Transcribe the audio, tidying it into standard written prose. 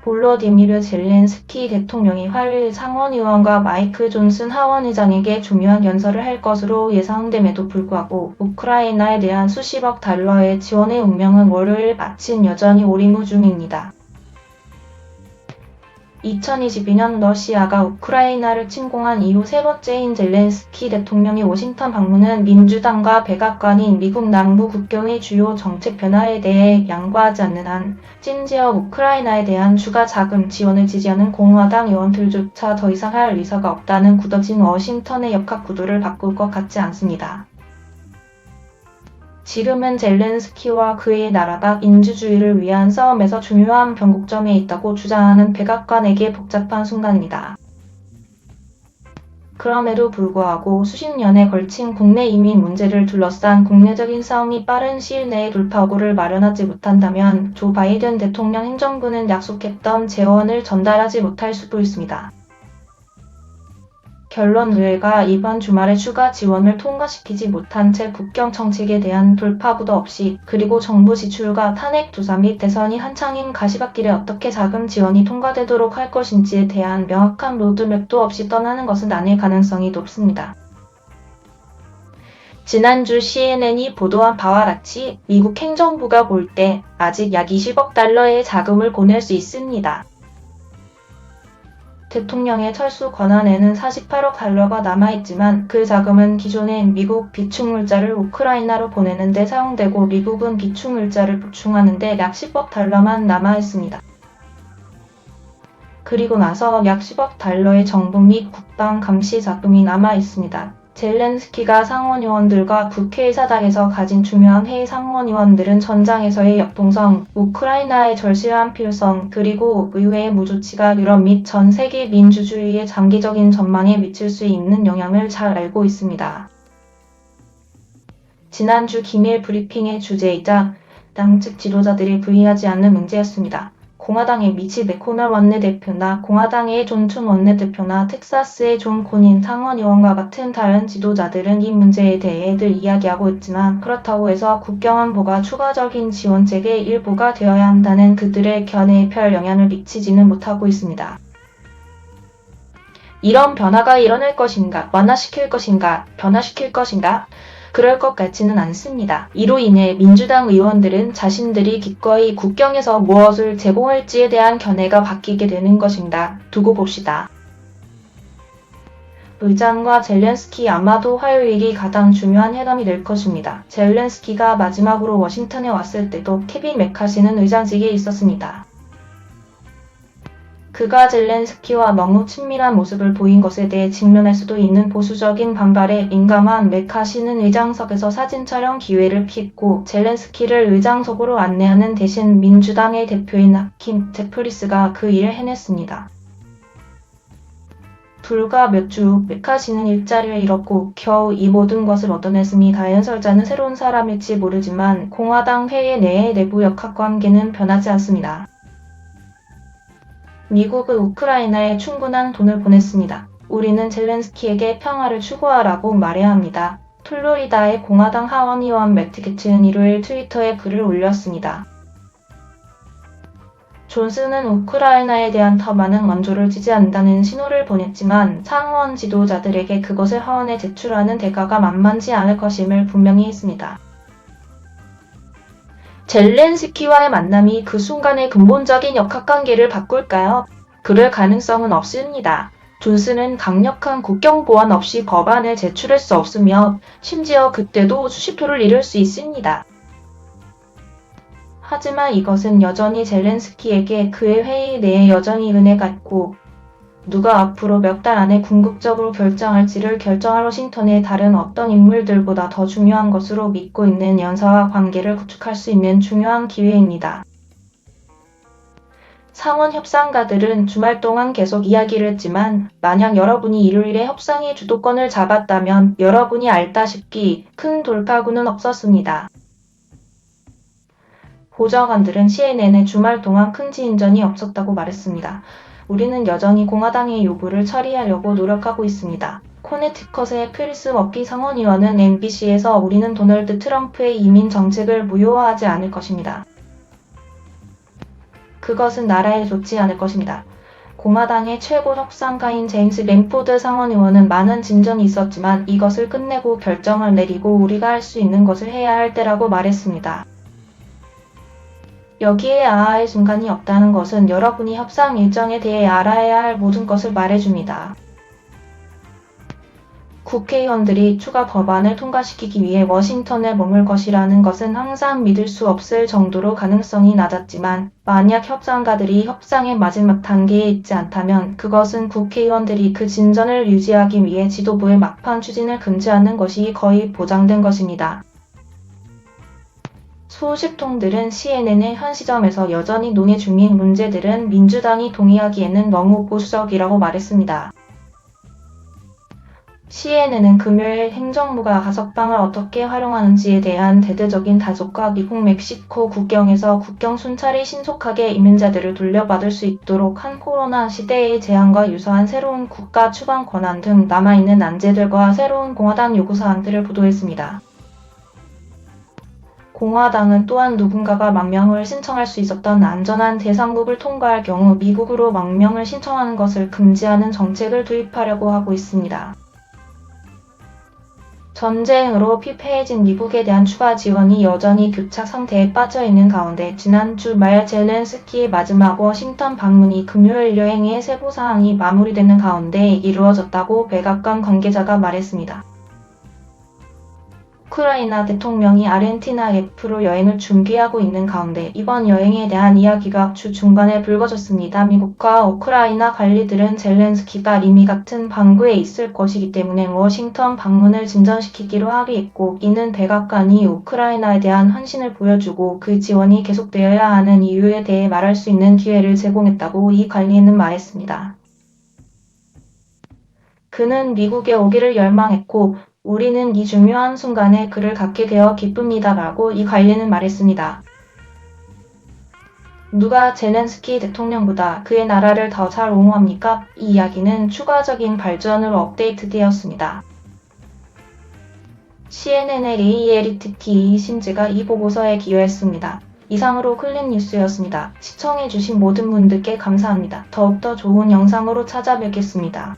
볼로디미르 젤렌스키 대통령이 화요일 상원의원과 마이크 존슨 하원의장에게 중요한 연설을 할 것으로 예상됨에도 불구하고 우크라이나에 대한 수십억 달러의 지원의 운명은 월요일 마침 여전히 오리무 중입니다. 2022년 러시아가 우크라이나를 침공한 이후 세 번째인 젤렌스키 대통령이 워싱턴 방문은 민주당과 백악관인 미국 남부 국경의 주요 정책 변화에 대해 양보하지 않는 한 심지어 우크라이나에 대한 추가 자금 지원을 지지하는 공화당 의원들조차 더 이상 할 의사가 없다는 굳어진 워싱턴의 역학 구도를 바꿀 것 같지 않습니다. 지금은 젤렌스키와 그의 나라가 민주주의를 위한 싸움에서 중요한 변곡점에 있다고 주장하는 백악관에게 복잡한 순간입니다. 그럼에도 불구하고 수십 년에 걸친 국내 이민 문제를 둘러싼 국내적인 싸움이 빠른 시일 내에 돌파구를 마련하지 못한다면 조 바이든 대통령 행정부는 약속했던 재원을 전달하지 못할 수도 있습니다. 결론 의회가 이번 주말에 추가 지원을 통과시키지 못한 채 국경 정책에 대한 돌파구도 없이 그리고 정부 지출과 탄핵 조사 및 대선이 한창인 가시밭길에 어떻게 자금 지원이 통과되도록 할 것인지에 대한 명확한 로드맵도 없이 떠나는 것은 아닐 가능성이 높습니다. 지난주 CNN이 보도한 바와 같이 미국 행정부가 볼 때 아직 약 20억 달러의 자금을 보낼 수 있습니다. 대통령의 철수 권한에는 48억 달러가 남아있지만 그 자금은 기존의 미국 비축물자를 우크라이나로 보내는 데 사용되고 미국은 비축물자를 보충하는 데 약 10억 달러만 남아있습니다. 그리고 나서 약 10억 달러의 정부 및 국방 감시 자금이 남아있습니다. 젤렌스키가 상원의원들과 국회 사당에서 가진 중요한 회의 상원의원들은 전장에서의 역동성, 우크라이나의 절실한 필요성, 그리고 의회의 무조치가 유럽 및 전 세계 민주주의의 장기적인 전망에 미칠 수 있는 영향을 잘 알고 있습니다. 지난주 기밀 브리핑의 주제이자 당 측 지도자들이 부의하지 않는 문제였습니다. 공화당의 미치 메코널 원내대표나 공화당의 존 촌 원내대표나 텍사스의 존 코닌 상원의원과 같은 다른 지도자들은 이 문제에 대해 늘 이야기하고 있지만 그렇다고 해서 국경안보가 추가적인 지원책의 일부가 되어야 한다는 그들의 견해에 별 영향을 미치지는 못하고 있습니다. 이런 변화가 일어날 것인가, 완화시킬 것인가, 변화시킬 것인가? 그럴 것 같지는 않습니다. 이로 인해 민주당 의원들은 자신들이 기꺼이 국경에서 무엇을 제공할지에 대한 견해가 바뀌게 되는 것입니다. 두고 봅시다. 의장과 젤렌스키 아마도 화요일이 가장 중요한 회담이 될 것입니다. 젤렌스키가 마지막으로 워싱턴에 왔을 때도 케빈 메카시는 의장직에 있었습니다. 그가 젤렌스키와 너무 친밀한 모습을 보인 것에 대해 직면할 수도 있는 보수적인 반발에 민감한 메카시는 의장석에서 사진 촬영 기회를 피했고 젤렌스키를 의장석으로 안내하는 대신 민주당의 대표인 하킴 제프리스가 그 일을 해냈습니다. 불과 몇 주 후 메카시는 일자리를 잃었고 겨우 이 모든 것을 얻어냈으니 다연설자는 새로운 사람일지 모르지만 공화당 회의 내의 내부 역학 관계는 변하지 않습니다. 미국은 우크라이나에 충분한 돈을 보냈습니다. 우리는 젤렌스키에게 평화를 추구하라고 말해야 합니다. 플로리다의 공화당 하원의원 매트 게츠는 일요일 트위터에 글을 올렸습니다. 존슨은 우크라이나에 대한 더 많은 원조를 지지한다는 신호를 보냈지만 상원 지도자들에게 그것을 하원에 제출하는 대가가 만만치 않을 것임을 분명히 했습니다. 젤렌스키와의 만남이 그 순간의 근본적인 역학관계를 바꿀까요? 그럴 가능성은 없습니다. 존슨은 강력한 국경보안 없이 법안을 제출할 수 없으며 심지어 그때도 수십표를 잃을 수 있습니다. 하지만 이것은 여전히 젤렌스키에게 그의 회의 내에 여전히 은혜가 있고 누가 앞으로 몇 달 안에 궁극적으로 결정할지를 결정할 워싱턴의 다른 어떤 인물들보다 더 중요한 것으로 믿고 있는 연사와 관계를 구축할 수 있는 중요한 기회입니다. 상원 협상가들은 주말 동안 계속 이야기를 했지만 만약 여러분이 일요일에 협상의 주도권을 잡았다면 여러분이 알다시피 큰 돌파구는 없었습니다. 보좌관들은 CNN에 주말 동안 큰 진전이 없었다고 말했습니다. 우리는 여전히 공화당의 요구를 처리하려고 노력하고 있습니다. 코네티컷의 크리스 머피 상원의원은 MBC에서 우리는 도널드 트럼프의 이민 정책을 무효화하지 않을 것입니다. 그것은 나라에 좋지 않을 것입니다. 공화당의 최고 협상가인 제임스 랜포드 상원 의원은 많은 진전이 있었지만 이것을 끝내고 결정을 내리고 우리가 할 수 있는 것을 해야 할 때라고 말했습니다. 여기에 아아의 순간이 없다는 것은 여러분이 협상 일정에 대해 알아야 할 모든 것을 말해줍니다. 국회의원들이 추가 법안을 통과시키기 위해 워싱턴에 머물 것이라는 것은 항상 믿을 수 없을 정도로 가능성이 낮았지만 만약 협상가들이 협상의 마지막 단계에 있지 않다면 그것은 국회의원들이 그 진전을 유지하기 위해 지도부의 막판 추진을 금지하는 것이 거의 보장된 것입니다. 소식통들은 CNN의 현 시점에서 여전히 논의 중인 문제들은 민주당이 동의하기에는 너무 보수적이라고 말했습니다. CNN은 금요일 행정부가 가석방을 어떻게 활용하는지에 대한 대대적인 다속과 미국 멕시코 국경에서 국경 순찰이 신속하게 이민자들을 돌려받을 수 있도록 한 코로나 시대의 제한과 유사한 새로운 국가 추방 권한 등 남아있는 난제들과 새로운 공화당 요구사항들을 보도했습니다. 공화당은 또한 누군가가 망명을 신청할 수 있었던 안전한 대상국을 통과할 경우 미국으로 망명을 신청하는 것을 금지하는 정책을 도입하려고 하고 있습니다. 전쟁으로 피폐해진 미국에 대한 추가 지원이 여전히 교착 상태에 빠져 있는 가운데 지난 주말 젤렌스키의 마지막 워싱턴 방문이 금요일 여행의 세부 사항이 마무리되는 가운데 이루어졌다고 백악관 관계자가 말했습니다. 우크라이나 대통령이 아르헨티나로 여행을 준비하고 있는 가운데 이번 여행에 대한 이야기가 주 중반에 불거졌습니다. 미국과 우크라이나 관리들은 젤렌스키가 리미 같은 방구에 있을 것이기 때문에 워싱턴 방문을 진전시키기로 합의했고, 이는 백악관이 우크라이나에 대한 헌신을 보여주고 그 지원이 계속되어야 하는 이유에 대해 말할 수 있는 기회를 제공했다고 이 관리인은 말했습니다. 그는 미국에 오기를 열망했고 우리는 이 중요한 순간에 그를 갖게 되어 기쁩니다라고 이 관리는 말했습니다. 누가 젤렌스키 대통령보다 그의 나라를 더 잘 옹호합니까? 이 이야기는 추가적인 발전으로 업데이트되었습니다. CNN의 레이 에리트티 신지가 이 보고서에 기여했습니다. 이상으로 클립뉴스였습니다. 시청해주신 모든 분들께 감사합니다. 더욱더 좋은 영상으로 찾아뵙겠습니다.